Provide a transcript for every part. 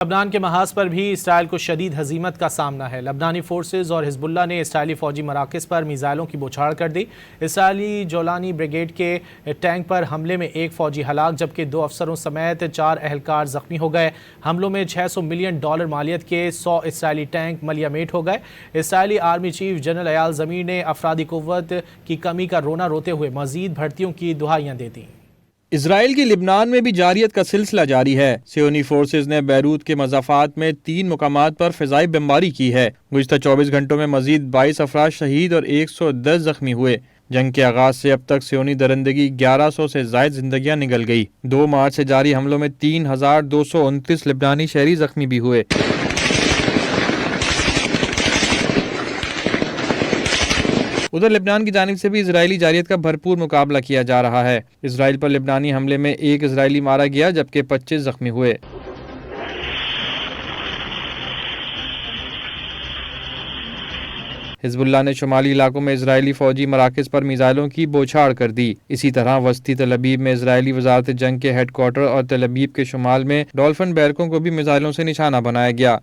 لبنان کے محاذ پر بھی اسرائیل کو شدید ہزیمت کا سامنا ہے۔ لبنانی فورسز اور حزب اللہ نے اسرائیلی فوجی مراکز پر میزائلوں کی بوچھاڑ کر دی۔ اسرائیلی جولانی بریگیڈ کے ٹینک پر حملے میں ایک فوجی ہلاک جبکہ 2 افسروں سمیت 4 اہلکار زخمی ہو گئے۔ حملوں میں $600 ملین مالیت کے 100 اسرائیلی ٹینک ملیہ میٹ ہو گئے۔ اسرائیلی آرمی چیف جنرل ایال زمیر نے افرادی قوت کی کمی کا رونا روتے ہوئے مزید بھرتیوں کی دہائیاں دے دیں۔ اسرائیل کی لبنان میں بھی جارحیت کا سلسلہ جاری ہے۔ صہیونی فورسز نے بیروت کے مضافات میں 3 مقامات پر فضائی بمباری کی ہے۔ گزشتہ 24 گھنٹوں میں مزید 22 افراد شہید اور 110 زخمی ہوئے۔ جنگ کے آغاز سے اب تک صہیونی درندگی 1100 سے زائد زندگیاں نگل گئی۔ 2 مارچ سے جاری حملوں میں 3229 لبنانی شہری زخمی بھی ہوئے۔ ادھر لبنان کی جانب سے بھی اسرائیلی جارحیت کا بھرپور مقابلہ کیا جا رہا ہے۔ اسرائیل پر لبنانی حملے میں 1 اسرائیلی مارا گیا جبکہ 25 زخمی ہوئے۔ حزب اللہ نے شمالی علاقوں میں اسرائیلی فوجی مراکز پر میزائلوں کی بوچھاڑ کر دی۔ اسی طرح وسطی تل ابیب میں اسرائیلی وزارت جنگ کے ہیڈ کوارٹر اور تل ابیب کے شمال میں ڈولفن بیرکوں کو بھی میزائلوں سے نشانہ بنایا گیا۔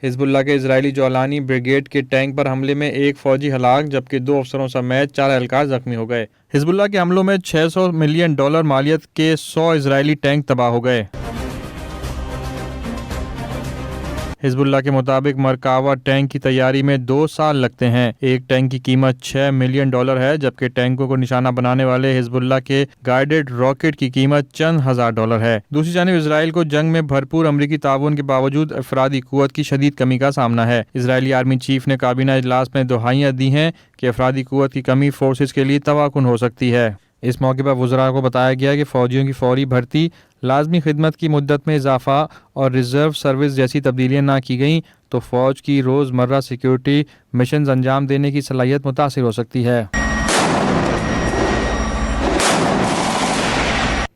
حزب اللہ کے اسرائیلی جولانی بریگیڈ کے ٹینک پر حملے میں ایک فوجی ہلاک جبکہ 2 افسروں سمیت 4 اہلکار زخمی ہو گئے۔ حزب اللہ کے حملوں میں $600 ملین مالیت کے 100 اسرائیلی ٹینک تباہ ہو گئے۔ حزب اللہ کے مطابق مرکاوا ٹینک کی تیاری میں 2 سال لگتے ہیں۔ ایک ٹینک کی قیمت $6 ملین ہے جبکہ ٹینکوں کو نشانہ بنانے والے حزب اللہ کے گائیڈڈ راکٹ کی قیمت چند ہزار ڈالر ہے۔ دوسری جانب اسرائیل کو جنگ میں بھرپور امریکی تعاون کے باوجود افرادی قوت کی شدید کمی کا سامنا ہے۔ اسرائیلی آرمی چیف نے کابینہ اجلاس میں دہائیاں دی ہیں کہ افرادی قوت کی کمی فورسز کے لیے تواکن ہو سکتی ہے۔ اس موقع پر وزراء کو بتایا گیا کہ فوجیوں کی فوری بھرتی، لازمی خدمت کی مدت میں اضافہ اور ریزرو سروس جیسی تبدیلیاں نہ کی گئیں تو فوج کی روزمرہ سیکیورٹی مشنز انجام دینے کی صلاحیت متاثر ہو سکتی ہے۔